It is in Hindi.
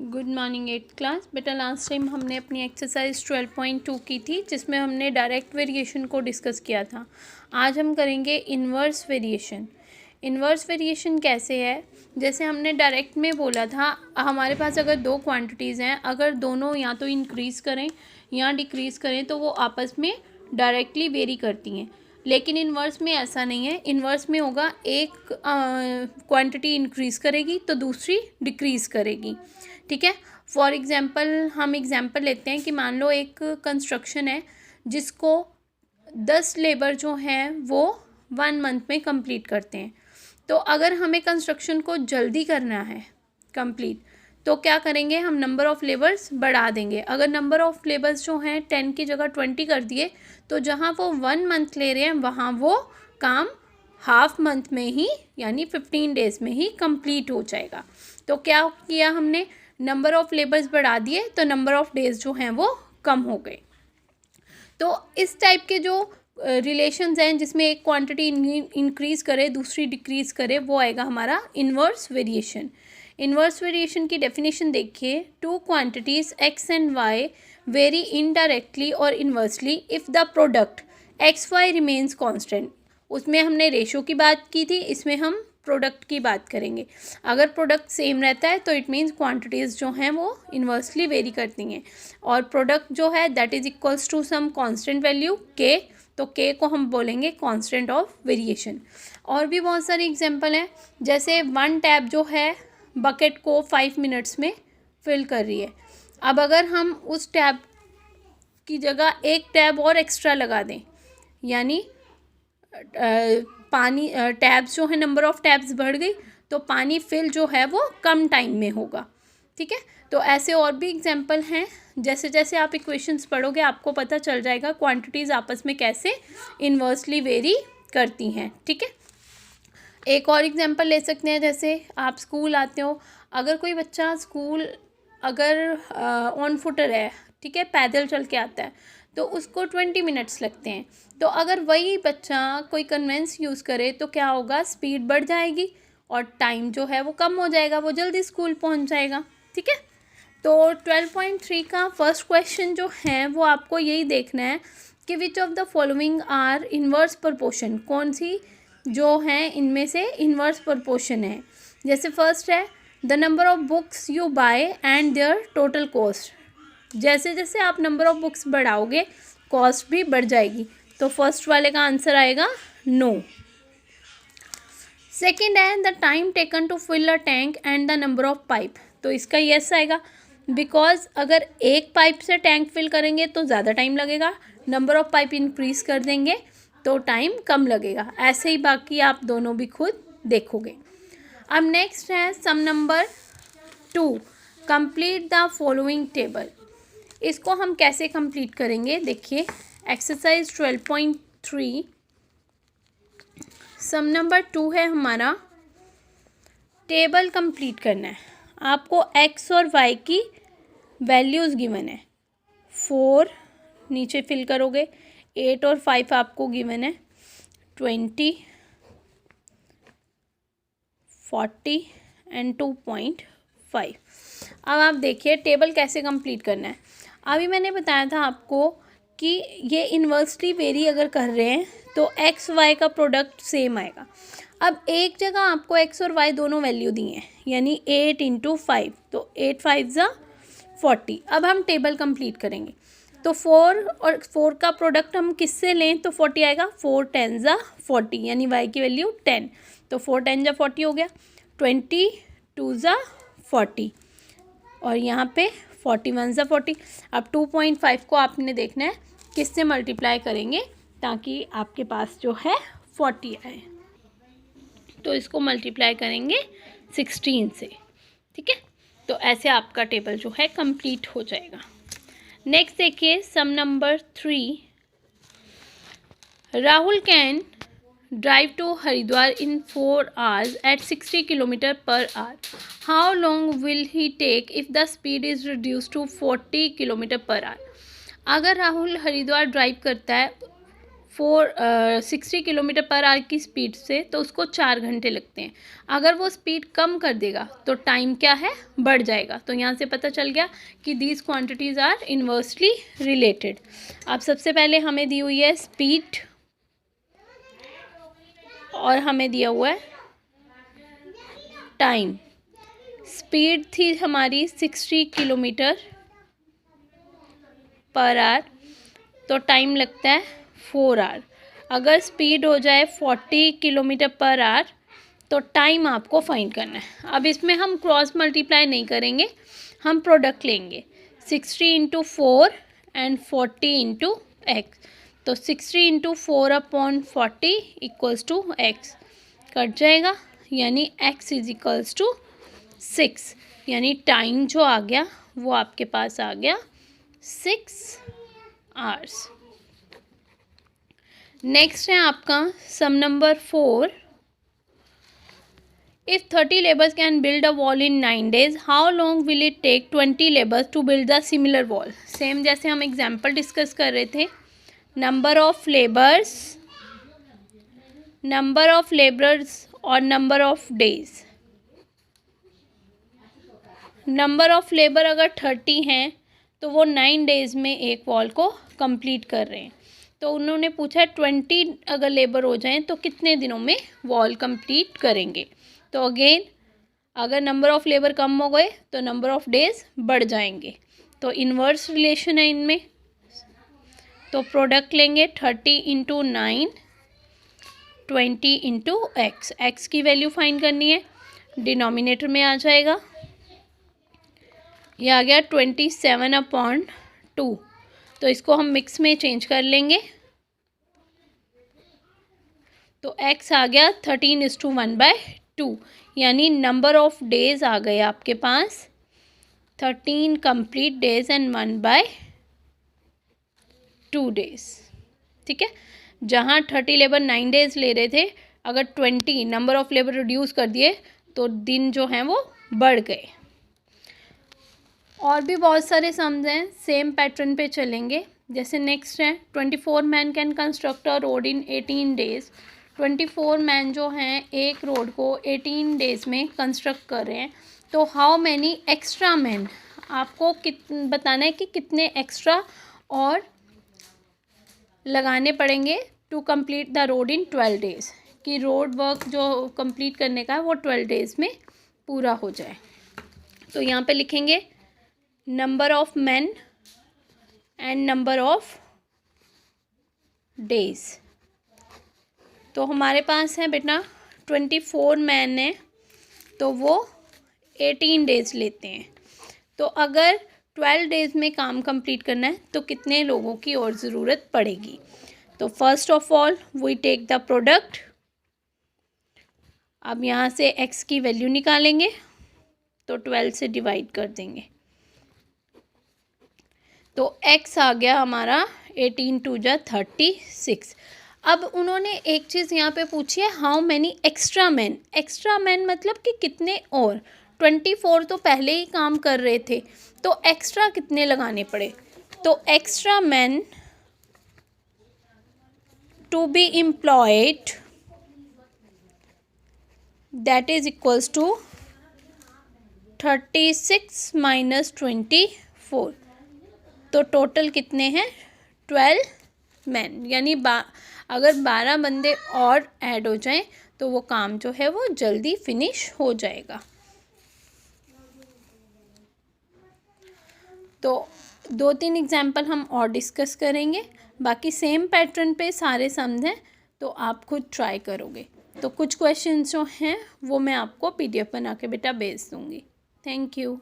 Good morning 8th class. बेटा लास्ट टाइम हमने अपनी एक्सरसाइज 12.2 की थी जिसमें हमने डायरेक्ट वेरिएशन को डिस्कस किया था। आज हम करेंगे इन्वर्स वेरिएशन। इन्वर्स वेरिएशन कैसे है, जैसे हमने डायरेक्ट में बोला था हमारे पास अगर दो क्वांटिटीज़ हैं, अगर दोनों या तो इंक्रीज़ करें या डिक्रीज़ करें तो वो आपस में डायरेक्टली वेरी करती हैं। लेकिन इन्वर्स में ऐसा नहीं है। इन्वर्स में होगा एक क्वांटिटी इंक्रीज़ करेगी तो दूसरी डिक्रीज़ करेगी। ठीक है। फॉर एग्ज़ाम्पल हम एग्ज़ाम्पल लेते हैं कि मान लो एक कंस्ट्रक्शन है जिसको 10 लेबर जो हैं वो 1 मंथ में कंप्लीट करते हैं। तो अगर हमें कंस्ट्रक्शन को जल्दी करना है कंप्लीट तो क्या करेंगे, हम नंबर ऑफ़ लेबर्स बढ़ा देंगे। अगर नंबर ऑफ़ लेबर्स जो हैं 10 की जगह 20 कर दिए तो जहाँ वो 1 मंथ ले रहे हैं वहाँ वो काम हाफ मंथ में ही यानी 15 डेज़ में ही कंप्लीट हो जाएगा। तो क्या किया हमने, नंबर ऑफ़ लेबर्स बढ़ा दिए तो नंबर ऑफ़ डेज़ जो हैं वो कम हो गए। तो इस टाइप के जो रिलेशंस हैं जिसमें एक क्वांटिटी इंक्रीज़ करे दूसरी डिक्रीज़ करे वो आएगा हमारा इन्वर्स वेरिएशन। इन्वर्स वेरिएशन की डेफिनेशन देखिए, two quantities X and Y vary indirectly और inversely if the product X Y remains constant. उसमें हमने रेशो की बात की थी, इसमें हम प्रोडक्ट की बात करेंगे। अगर प्रोडक्ट सेम रहता है तो इट मीन्स क्वांटिटीज़ जो हैं वो इन्वर्सली वेरी करती हैं, और प्रोडक्ट जो है that is equals to some constant value K, तो के को हम बोलेंगे कांस्टेंट ऑफ वेरिएशन। और भी बहुत सारी एग्जांपल हैं, जैसे 1 टैप जो है बकेट को 5 मिनट्स में फिल कर रही है। अब अगर हम उस टैप की जगह एक टैप और एक्स्ट्रा लगा दें, यानी पानी टैब्स जो है नंबर ऑफ़ टैब्स बढ़ गई तो पानी फिल जो है वो कम टाइम में होगा। ठीक है। तो ऐसे और भी एग्जांपल हैं। जैसे जैसे आप इक्वेशंस पढ़ोगे आपको पता चल जाएगा क्वांटिटीज़ आपस में कैसे इन्वर्सली वेरी करती हैं। ठीक है। एक और एग्जांपल ले सकते हैं, जैसे आप स्कूल आते हो, अगर कोई बच्चा स्कूल अगर ऑन फुटर है, ठीक है, पैदल चल के आता है तो उसको 20 मिनट्स लगते हैं। तो अगर वही बच्चा कोई कन्वेंस यूज़ करे तो क्या होगा, स्पीड बढ़ जाएगी और टाइम जो है वो कम हो जाएगा, वो जल्दी स्कूल पहुंच जाएगा। ठीक है। तो 12.3 का फर्स्ट क्वेश्चन जो है वो आपको यही देखना है कि which of the following are inverse proportion, कौन सी जो है इनमें से इन्वर्स प्रोपोर्शन है। जैसे फर्स्ट है the number of books you buy and their total cost. जैसे जैसे आप नंबर ऑफ़ बुक्स बढ़ाओगे कॉस्ट भी बढ़ जाएगी, तो फर्स्ट वाले का आंसर आएगा नो। सेकंड है the time taken to fill a tank and the number of pipe, तो इसका यस आएगा, बिकॉज अगर एक पाइप से टैंक फिल करेंगे तो ज़्यादा टाइम लगेगा, नंबर ऑफ़ पाइप इंक्रीज़ कर देंगे तो टाइम कम लगेगा। ऐसे ही बाकी आप दोनों भी खुद देखोगे। अब नेक्स्ट है sum number 2, complete the following table. इसको हम कैसे कंप्लीट करेंगे, देखिए एक्सरसाइज 12.3 सम नंबर 2 है हमारा, टेबल कंप्लीट करना है। आपको एक्स और वाई की वैल्यूज़ गिवन है, 4 नीचे फिल करोगे, 8 और 5 आपको गिवन है, 20, 40 एंड 2.5। अब आप देखिए टेबल कैसे कंप्लीट करना है। अभी मैंने बताया था आपको कि ये इन्वर्सली वेरी अगर कर रहे हैं तो एक्स वाई का प्रोडक्ट सेम आएगा। अब एक जगह आपको एक्स और वाई दोनों वैल्यू दी हैं, यानी 8 × 5, तो 8 5 ज़ा 40। अब हम टेबल कंप्लीट करेंगे तो 4 और 4 का प्रोडक्ट हम किससे लें तो 40 आएगा, 4 10 ज़ा 40, यानी वाई की वैल्यू 10, तो 4 10 ज़ा 40 हो गया, 20 2 ज़ा 40 और यहाँ पे 41 ज़ा 40। अब 2.5 को आपने देखना है किससे मल्टीप्लाई करेंगे ताकि आपके पास जो है 40 आए, तो इसको मल्टीप्लाई करेंगे 16 से। ठीक है। तो ऐसे आपका टेबल जो है कंप्लीट हो जाएगा। नेक्स्ट देखिए sum number 3, Rahul can drive to Haridwar in 4 hours at 60 km/h. How long will he take if the speed is reduced to 40 km/h? अगर राहुल हरिद्वार ड्राइव करता है 60 किलोमीटर पर आवर की स्पीड से, तो उसको 4 घंटे लगते हैं। अगर वो स्पीड कम कर देगा तो टाइम क्या है, बढ़ जाएगा। तो यहाँ से पता चल गया कि these quantities are inversely related. अब सबसे पहले हमें दी हुई है स्पीड और हमें दिया हुआ है टाइम। स्पीड थी हमारी 60 किलोमीटर पर आवर, तो टाइम लगता है 4 आवर। अगर स्पीड हो जाए 40 किलोमीटर पर आवर तो टाइम आपको फाइंड करना है। अब इसमें हम क्रॉस मल्टीप्लाई नहीं करेंगे, हम प्रोडक्ट लेंगे 60 इंटू 4 एंड 40 इंटू एक्स। तो 60 into 4/40 equals to X, cut जाएगा, यानी x इज इक्वल्स टू 6, यानी टाइम जो आ गया वो आपके पास आ गया 6 आवर्स। नेक्स्ट है आपका sum number 4। If 30 labours can build a wall in 9 days, how long will it take 20 labours to build the similar wall. Same जैसे हम एग्जाम्पल डिस्कस कर रहे थे, नंबर ऑफ लेबर्स और number of days. Number of labour अगर 30 हैं तो वो 9 days में एक वॉल को कंप्लीट कर रहे हैं। तो उन्होंने पूछा 20 अगर लेबर हो जाएं तो कितने दिनों में वॉल कंप्लीट करेंगे। तो अगेन अगर नंबर ऑफ लेबर कम हो गए तो नंबर ऑफ डेज बढ़ जाएंगे, तो इन्वर्स रिलेशन है इनमें। तो प्रोडक्ट लेंगे 30 इंटू 9, 20 इंटू एक्स। एक्स की वैल्यू फाइंड करनी है, डिनोमिनेटर में आ जाएगा, ये आ गया 27/2। तो इसको हम मिक्स में चेंज कर लेंगे, तो x आ गया 13:1/2, यानी नंबर ऑफ डेज आ गए आपके पास 13 कंप्लीट डेज एंड 1/2 डेज। ठीक है, जहाँ 30 लेबर 9 days ले रहे थे, अगर 20 नंबर ऑफ लेबर रिड्यूस कर दिए तो दिन जो हैं वो बढ़ गए। और भी बहुत सारे सम्स हैं, सेम पैटर्न पे चलेंगे। जैसे नेक्स्ट है 24 man can construct a road in 18 days। 24 man जो हैं एक रोड को 18 days में कंस्ट्रक्ट कर रहे हैं, तो हाउ मैनी एक्स्ट्रा मैन, आपको बताना है कि कितने एक्स्ट्रा और लगाने पड़ेंगे to complete the road in 12 days, कि रोड वर्क जो कंप्लीट करने का है वो 12 days में पूरा हो जाए। तो यहाँ पे लिखेंगे number of man and number of days. तो हमारे पास है बेटा 24 मैन है, तो वो 18 days लेते हैं। तो अगर 12 days में काम कंप्लीट करना है तो कितने लोगों की और ज़रूरत पड़ेगी। तो first of all we take the product. अब यहाँ से x की वैल्यू निकालेंगे, तो 12 से डिवाइड कर देंगे, तो x आ गया हमारा 18×2 = 36। अब उन्होंने एक चीज़ यहाँ पे पूछी है, how many extra man. Extra man मतलब कि कितने और, 24 तो पहले ही काम कर रहे थे, तो एक्स्ट्रा कितने लगाने पड़े। तो extra man to be employed that is equals to 36 - 24। तो टोटल कितने हैं 12 मैन, यानी अगर 12 बंदे और ऐड हो जाएं तो वो काम जो है वो जल्दी फिनिश हो जाएगा। तो 2-3 एग्जाम्पल हम और डिस्कस करेंगे, बाकी सेम पैटर्न पे सारे सम्स हैं, तो आप खुद ट्राई करोगे। तो कुछ क्वेश्चंस जो हैं वो मैं आपको PDF बना के बेटा भेज दूँगी। Thank you.